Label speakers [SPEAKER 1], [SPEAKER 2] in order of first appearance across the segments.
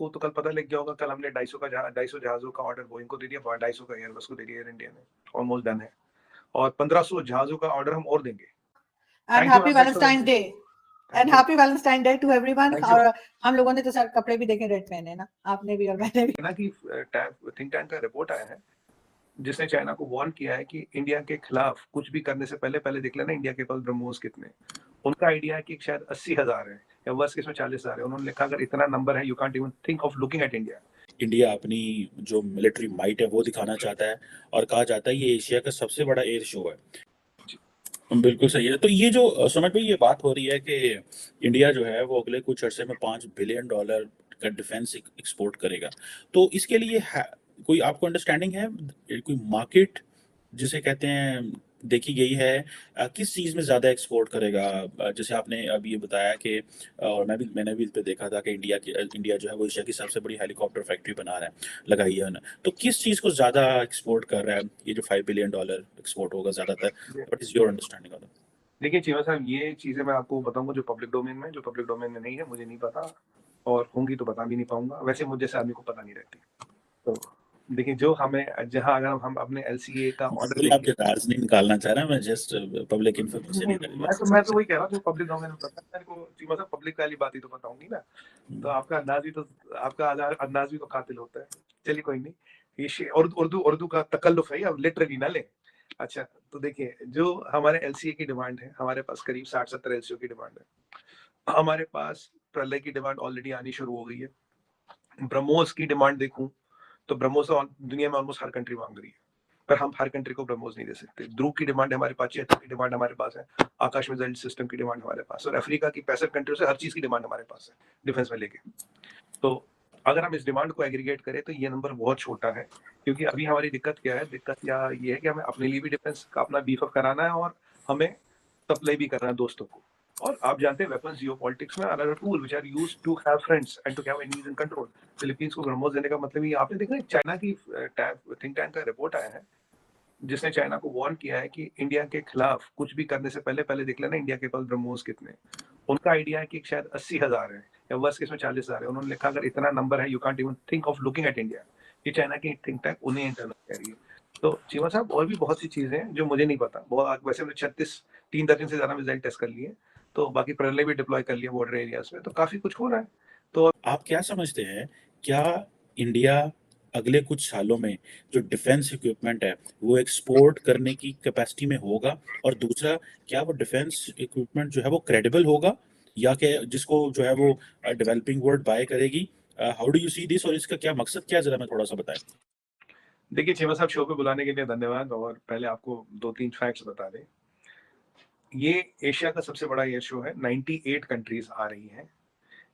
[SPEAKER 1] आपको तो कल पता लग गया होगा, कल हमने 250 जहाजों का ऑर्डर बोइंग को दे दिया, 250 का एयरबस को दे दिया एयर इंडिया ने, ऑलमोस्ट डन है। और 1500 जहाजों का ऑर्डर हम और देंगे।
[SPEAKER 2] And happy Valentine day and happy Valentine day to everyone. और हम लोगों ने तो सर कपड़े भी देखे रेड पहने ना, आपने भी और मैंने भी।
[SPEAKER 1] ना कि थिंक टैंक का रिपोर्ट आया है जिसने चाइना को वार्न किया है कि इंडिया के खिलाफ कुछ भी करने से पहले देख लेना इंडिया के पास ब्रह्मोस कितने। उनका आइडिया है कि शायद 80,000 है या वर्स्ट केस में 40,000 है। उन्होंने लिखा अगर इतना नंबर है, you can't even think of looking at India.
[SPEAKER 3] India अपनी जो मिलिट्री माइट है वो दिखाना चाहता है और कहा जाता है ये एशिया का सबसे बड़ा एयर शो है। बिल्कुल सही है। तो ये जो समझ में ये बात हो रही है कि इंडिया जो है वो अगले कुछ अरसे में $5 बिलियन का डिफेंस एक्सपोर्ट करेगा, तो इसके लिए कोई आपको अंडरस्टैंडिंग है, कोई मार्केट जिसे कहते हैं देखी गई है, किस चीज़ में ज़्यादा एक्सपोर्ट करेगा? जैसे आपने अभी ये बताया कि और मैंने भी इस पे देखा था कि इंडिया जो है वो एशिया की सबसे बड़ी हेलीकॉप्टर फैक्ट्री बना रहा है, लगाई है उन्होंने। तो किस चीज़ को ज़्यादा एक्सपोर्ट कर रहा है? ये जो $5 बिलियन एक्सपोर्ट होगा ज़्यादातर, what is your understanding of that?
[SPEAKER 1] देखिए चीमा साहब, ये चीजें मैं आपको बताऊंगा जो पब्लिक डोमेन में, जो पब्लिक डोमेन में नहीं है, मुझे नहीं पता, और होंगी तो बता भी नहीं पाऊंगा। वैसे मुझे जैसे आदमी को पता नहीं रहती। तो देखिए जो हमें, जहां अगर हम अपने LCA का ऑर्डर
[SPEAKER 3] आपके कार्स नहीं निकालना चाह रहा, मैं जस्ट पब्लिक इन्फॉर्मेशन ही
[SPEAKER 1] मैं तो वही कह रहा हूँ जो पब्लिक डोमेन में पता है मेरे को। चीमा साहब पब्लिक वाली बात ही तो बताऊंगी ना, तो आपका अंदाज भी तो कातिल होता है। चलिए कोई नहीं, ये उर्दू का तकल्लुफ है, अब लिटरली ना ले। अच्छा, तो देखिए जो हमारे LCA की डिमांड है, हमारे पास करीब 60-70 LCO की डिमांड है। हमारे पास प्रलय की डिमांड ऑलरेडी आनी शुरू हो गई है। ब्रह्मोस की डिमांड देखूं तो ब्रह्मोस दुनिया में ऑलमोस्ट हर कंट्री मांग रही है, पर हम हर कंट्री को ब्रह्मोस नहीं दे सकते। ध्रुव की डिमांड हमारे पास, चेतक की डिमांड हमारे पास है, आकाश मिसाइल सिस्टम की डिमांड हमारे पास, और अफ्रीका की 65 कंट्रियों से हर चीज की डिमांड हमारे पास है डिफेंस में लेके। तो अगर हम इस डिमांड को एग्रीगेट करें तो ये नंबर बहुत छोटा है, क्योंकि अभी हमारी दिक्कत क्या है, दिक्कत या ये है कि हमें अपने लिए भी डिफेंस का अपना बीफ अप कराना है और हमें सप्लाई भी करना है दोस्तों को। और आप जानते हैं वेपन्स जियोपॉलिटिक्स में another tool which are used to have friends and to have enemies in control. Philippines को ब्रह्मोस देने का मतलब ये आपने देखा चाइना की थिंक टैंक का रिपोर्ट आया है जिसने चाइना को वार्न किया है कि इंडिया के खिलाफ कुछ भी करने से पहले देख लेना इंडिया के पास ब्रह्मोस कितने। उनका आइडिया है कि शायद 80,000 है या वर्स्ट केस में 40,000 है। उन्होंने लिखा अगर इतना नंबर है, you can't even think of looking at India. ये चाइना की थिंक टैंक उन्हें इंटरनल कह रही है। तो चीमा साहब और भी बहुत सी चीजें हैं जो मुझे नहीं पता। बहुत वैसे हमने 3 दर्जन से ज्यादा मिसाइल टेस्ट कर लिए, तो बाकी प्रलय भी डिप्लॉय कर लिया बॉर्डर एरियाज में, तो काफी कुछ हो रहा है। तो
[SPEAKER 3] आप क्या समझते हैं, क्या इंडिया अगले कुछ सालों में जो डिफेंस इक्विपमेंट है वो एक्सपोर्ट करने की कैपेसिटी में होगा? और दूसरा, क्या वो डिफेंस इक्विपमेंट जो है वो क्रेडिबल होगा, या कि जिसको जो है वो डेवलपिंग वर्ल्ड बाय करेगी? How do you see this, और इसका क्या मकसद क्या है, जरा मैं थोड़ा सा बताएं।
[SPEAKER 1] देखिए चीमा साहब, शो पे बुलाने के लिए धन्यवाद, और पहले आपको 2-3 फैक्ट्स बता दें। ये एशिया का सबसे बड़ा एयर शो है, 98 कंट्रीज आ रही हैं।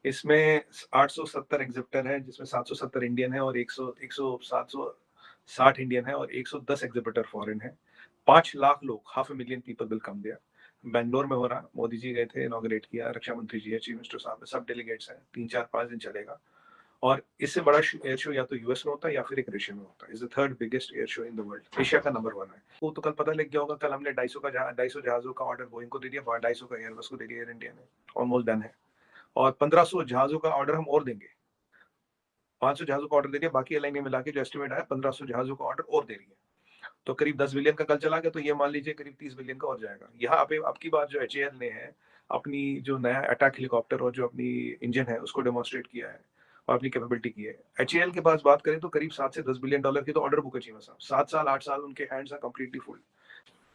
[SPEAKER 1] इसमें 870 एग्जिबिटर है, जिसमें 770 इंडियन है और 760 इंडियन है और 110 एग्जिबिटर फॉरेन है। 5 लाख लोग, 500,000 people will come there. Bangalore में हो रहा, मोदी जी गए थे, इनॉग्रेट किया, रक्षा मंत्री जी है, चीफ मिनिस्टर साहब है, सब डेलीगेट्स हैं। 3-4-5 दिन चलेगा, और इससे बड़ा एयर शो या तो यूएस में होता है या फिर एक रशिया में होता है। Is the third biggest air show in the world. Asia का नंबर 1 है। वो तो कल पता लग गया होगा, कल हमने 250 जहाजों का ऑर्डर बोइंग को दे दिया, 250 का एयरबस को दे दिया एयर इंडिया ने, ऑलमोस्ट डन है। और 1500 जहाजों का ऑर्डर हम और देंगे। 500 जहाजों का ऑर्डर दे दिया, बाकी एयरलाइन मिला के जो एस्टिमेट आया 1500 जहाजों का ऑर्डर और दे रही है। तो करीब 10 बिलियन का कल चला गया, तो ये मान लीजिए करीब 30 बिलियन का और जाएगा। यहाँ पे आपकी बात जो HAL ने है, अपनी जो नया अटैक हेलीकॉप्टर और जो अपनी इंजन है उसको डेमोन्स्ट्रेट किया है और अपनी कैपेबिलिटी की है। HAL के पास बात करें तो करीब 7 से 10 बिलियन डॉलर की तो ऑर्डर बुक है चीमा साहब। 7 साल 8 साल उनके हैंड्स आर कंप्लीटली फुल।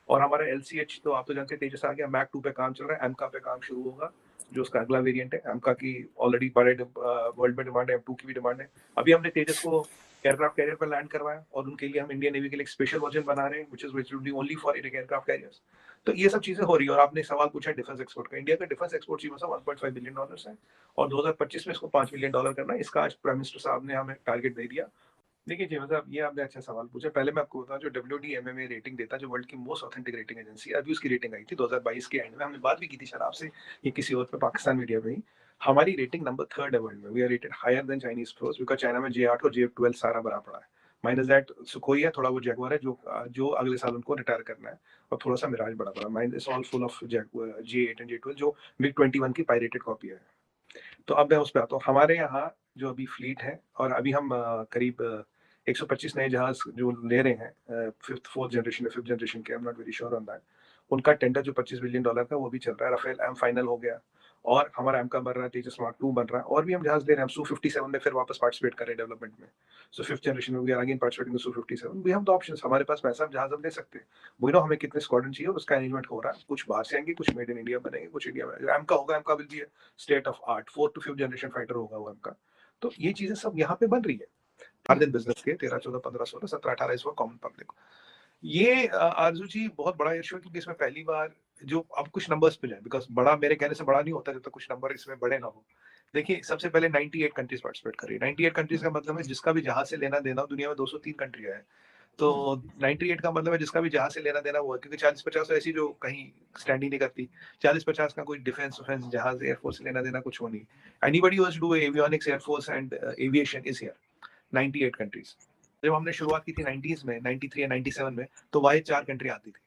[SPEAKER 1] और हमारा LCH तो आप तो जानते हैं, तेजस आ गया, मैक 2 पे काम चल रहा है, एमका पे काम शुरू होगा जो उसका अगला वेरिएंट है। एमका की ऑलरेडी बड़े वर्ल्ड में डिमांड है, M2 की भी डिमांड है। अभी हमने तेजस को एयरक्राफ्ट कैरियर पर लैंड करवाया और उनके लिए हम इंडियन नेवी के लिए एक स्पेशल वर्जन बना रहे हैं which will be only for aircraft carriers. तो ये सब चीजें हो रही है। और आपने सवाल पूछा डिफेंस एक्सपोर्ट का, इंडिया का डिफेंस एक्सपोर्ट चीमा साहब $1.5 बिलियन है और 2025 में इसको $5 बिलियन करना है। इसका आज प्राइम मिनिस्टर साहब ने हमें टारगेट दे दिया। देखिए जी साहब, ये आपने अच्छा सवाल पूछा। पहले मैं आपको बताऊं, जो WDMMA रेटिंग देता है, जो वर्ल्ड की मोस्ट ऑथेंटिक रेटिंग एजेंसी है, अभी उसकी रेटिंग आई थी 2022 के एंड में। हमने बात भी की थी शायद आपसे, ये किसी और पे, पाकिस्तान मीडिया पे ही। हमारी रेटिंग नंबर 3 है वर्ल्ड में। We are rated higher than Chinese force, because China में J8 और J12 सारा भरा पड़ा है। माइनस दैट सुखोई है, थोड़ा वो जैगुआर है जो अगले साल उनको रिटायर करना है, और थोड़ा सा मिराज बड़ा पड़ा। Minus all full of J8 and J12 जो MiG-21 की पायरेटेड कॉपी है। तो अब मैं उस पर आता हूँ। हमारे यहाँ जो अभी फ्लीट है, और अभी हम करीब 125 नए जहाज जो ले रहे हैं, फोर्थ जनरेशन के, I am not very sure on that. उनका टेंडर जो $25 बिलियन का वो भी चल रहा है। राफेल एम फाइनल हो गया, और हमारा एम का बन रहा है, तेजस मार्क 2 बन रहा है, और भी हम जहाज दे रहे हैं। हम Su-57 में फिर वापस पार्टिसिपेट कर रहे हैं डेवलपमेंट में। सो फिफ्थ जनरेशन में we are again participating Su-57। We have the options, हमारे पास पैसा, हम जहाज हम दे सकते हैं। वो नो हमें कितने स्क्वाड्रन चाहिए, और उसका अरेंजमेंट हो रहा है। कुछ बाहर से आएंगे, कुछ मेड इन इंडिया बनेंगे, कुछ इंडिया में। एम का होगा, एम का will be state of art, 4th to 5th generation fighter होगा वो एम का। तो ये चीजें सब यहाँ पे बन रही है। हर दिन बिजनेस के 13, 14, 15, 16, 17, 18 इस वक्त कॉमन पब्लिक। ये आरजू जी बहुत बड़ा इशू है, क्योंकि इसमें पहली बार जो अब कुछ नंबर्स पे जाए, बिकॉज बड़ा मेरे कहने से बड़ा नहीं होता जब तक कुछ नंबर इसमें बड़े ना हो। देखिए, सबसे पहले 98 कंट्रीज पार्टिसिपेट कर रही है। 98 कंट्रीज का मतलब है जिसका भी जहाज से लेना देना हो, दुनिया में 203 कंट्री है। तो 98 का मतलब है जिसका भी जहाज से लेना देना हुआ, क्योंकि 40-50 ऐसी जो कहीं स्टैंड ही नहीं करती। 40-50 का कोई डिफेंस जहाज एयरफोर्स से लेना देना कुछ हो नहीं। Anybody who do avionics, air force and aviation is here. 98 countries. जब हमने शुरुआत की थी 90s में, 93 या 97 में, तो वही 4 कंट्री आती थी।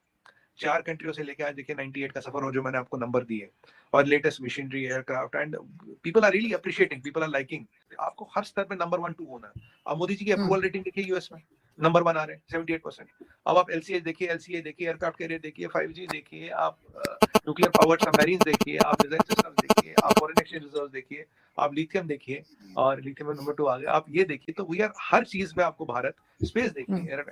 [SPEAKER 1] 4 कंट्रियों से लेके आज देखिए 98 का सफर हो, जो मैंने आपको नंबर दिए, और latest missionary aircraft, and people are really appreciating, people are liking. आपको हर स्तर पे नंबर 1 2 होना है। अब मोदी जी की अप्रूवल रेटिंग देखिए यूएस में, नंबर 1 आ रहे हैं 78%। अब आप एलसीए देखिए, एयरक्राफ्ट कैरियर देखिए, 5G देखिए, आप न्यूक्लियर पावर्ड सबमरीन्स देखिए, आप डिजाइन सिस्टम देखिए, आप फॉरेन एक्सचेंज रिजर्व देखिए, आप लिथियम देखिए, और लिथियम में नंबर 2 आ गया। आप ये देखिए, तो वी आर हर चीज में आपको भारत, स्पेस देखिए,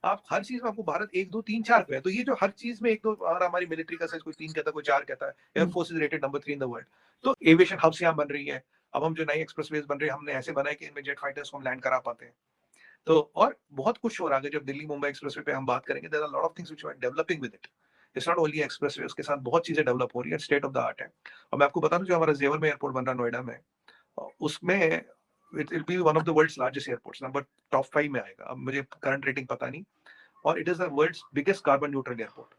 [SPEAKER 1] आप हर चीज में आपको भारत 1 2 3 4 पे है। तो ये जो हर चीज में 1 2, और हमारी मिलिट्री का साइज कोई 3 कहता है, कोई 4 कहता है। Air force is rated number 3 in the world. तो एविएशन हब्स यहाँ बन रही है। अब हम जो नई एक्सप्रेसवेज बन रही है, हमने ऐसे बनाए कि इनमें जेट फाइटर्स को हम लैंड करा पाते हैं। तो और बहुत कुछ हो रहा है। जब दिल्ली मुंबई एक्सप्रेसवे पे हम बात करेंगे, there are lot of things which we are developing with it. It's not only expressway, उसके साथ बहुत चीजें डेवलप हो रही है, स्टेट ऑफ द आर्ट है। और मैं आपको बता दूं, जो हमारा जेवर में एयरपोर्ट बन रहा है नोएडा में, उसमें it will be one of the world's largest airports, number top 5 में आएगा। अब मुझे करंट रेटिंग पता नहीं। और it is the world's biggest carbon neutral airport,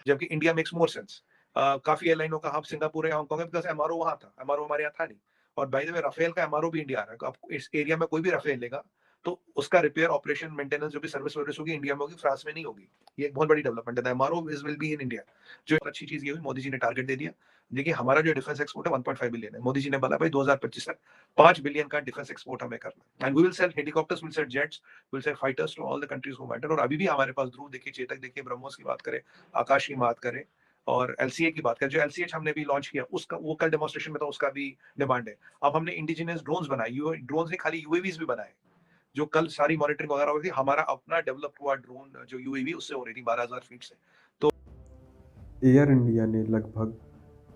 [SPEAKER 1] जबकि इंडिया मेक्स मोर सेंस। काफी एयरलाइनों का हब सिंगापुर है, हांगकांग है, बिकॉज एमआरओ वहां था, एमआरओ हमारे यहाँ था नहीं। और बाय द वे, राफेल का एमआरओ भी इंडिया आ रहा है। अब इस एरिया में कोई भी राफेल लेगा, तो उसका रिपेयर, ऑपरेशन, मेंटेनेंस, जो भी सर्विस वर्विस होगी, इंडिया में होगी, फ्रांस में नहीं होगी। ये एक बहुत बड़ी डेवलपमेंट है। MRO will be in India. जो अच्छी चीज ये हुई, मोदी जी ने टारगेट दे दिया। देखिए, हमारा जो डिफेंस एक्सपोर्ट है 1.5 बिलियन है। मोदी जी ने बोला भाई 2025 तक 5 बिलियन का डिफेंस एक्सपोर्ट हमें करना है। And we will sell helicopters, will sell jets, will sell fighters to all the countries who matter. और अभी भी हमारे पास ध्रुव देखिए, चेतक देखिए, ब्रह्मोस की बात करें, आकाश की बात करें, और एलसीए की बात करें, जो एलसीएच हमने भी लॉन्च किया, उसका वो कल डेमोन्स्ट्रेशन में था, उसका भी डिमांड है। अब हमने इंडिजिनियस ड्रोन्स बनाए, ड्रोन्स नहीं, खाली यूएवीज भी बनाए, जो कल सारी मॉनिटरिंग वगैरह हो रही थी। हमारा अपना डेवलप हुआ ड्रोन जो यूएवी, उससे हो रही थी 12,000 फीट से।
[SPEAKER 4] एयर इंडिया ने लगभग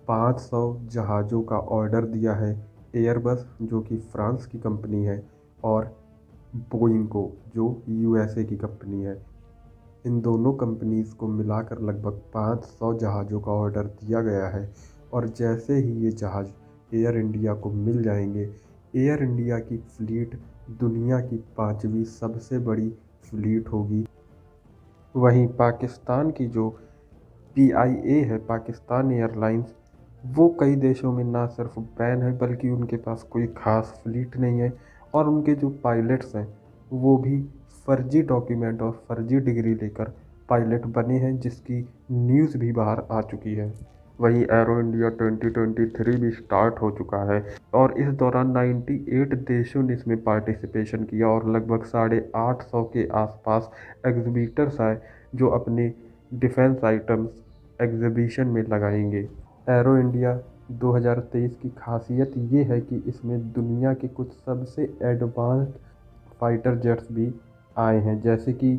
[SPEAKER 4] 500 जहाज़ों का ऑर्डर दिया है एयरबस, जो कि फ्रांस की कंपनी है, और बोइंग को, जो यूएसए की कंपनी है। इन दोनों कंपनीज़ को मिलाकर लगभग 500 जहाज़ों का ऑर्डर दिया गया है। और जैसे ही ये जहाज़ एयर इंडिया को मिल जाएंगे, एयर इंडिया की फ़्लीट दुनिया की 5वीं सबसे बड़ी फ़्लीट होगी। वहीं पाकिस्तान की जो PIA है, पाकिस्तान एयरलाइंस, वो कई देशों में ना सिर्फ बैन है, बल्कि उनके पास कोई ख़ास फ्लीट नहीं है। और उनके जो पायलट्स हैं, वो भी फर्जी डॉक्यूमेंट और फर्जी डिग्री लेकर पायलट बने हैं, जिसकी न्यूज़ भी बाहर आ चुकी है। वहीं एरो इंडिया 2023 भी स्टार्ट हो चुका है, और इस दौरान 98 देशों ने इसमें पार्टिसिपेशन किया, और लगभग 850 के आसपास एग्जीबिटर्स आए, जो अपने डिफेंस आइटम्स एग्जीबिशन में लगाएंगे। एरो इंडिया 2023 की खासियत ये है कि इसमें दुनिया के कुछ सबसे एडवांस्ड फाइटर जेट्स भी आए हैं, जैसे कि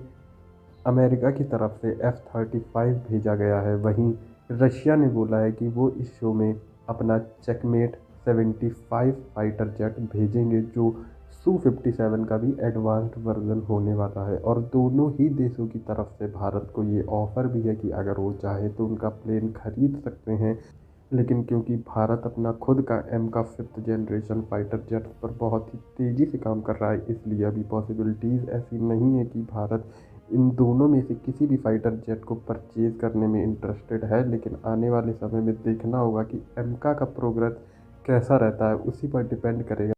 [SPEAKER 4] अमेरिका की तरफ से F-35 भेजा गया है। वहीं रशिया ने बोला है कि वो इस शो में अपना चेकमेट 75 फाइटर जेट भेजेंगे, जो Su-57 का भी एडवांस्ड वर्जन होने वाला है। और दोनों ही देशों की तरफ से भारत को ये ऑफ़र भी है कि अगर वो चाहे तो उनका प्लेन खरीद सकते हैं। लेकिन क्योंकि भारत अपना खुद का M का 5th जनरेशन फाइटर जेट पर बहुत ही तेज़ी से काम कर रहा है, इसलिए अभी पॉसिबिलिटीज़ ऐसी नहीं है कि भारत इन दोनों में से किसी भी फाइटर जेट को परचेज़ करने में इंटरेस्टेड है। लेकिन आने वाले समय में देखना होगा कि एमका का प्रोग्रेस कैसा रहता है, उसी पर डिपेंड करेगा।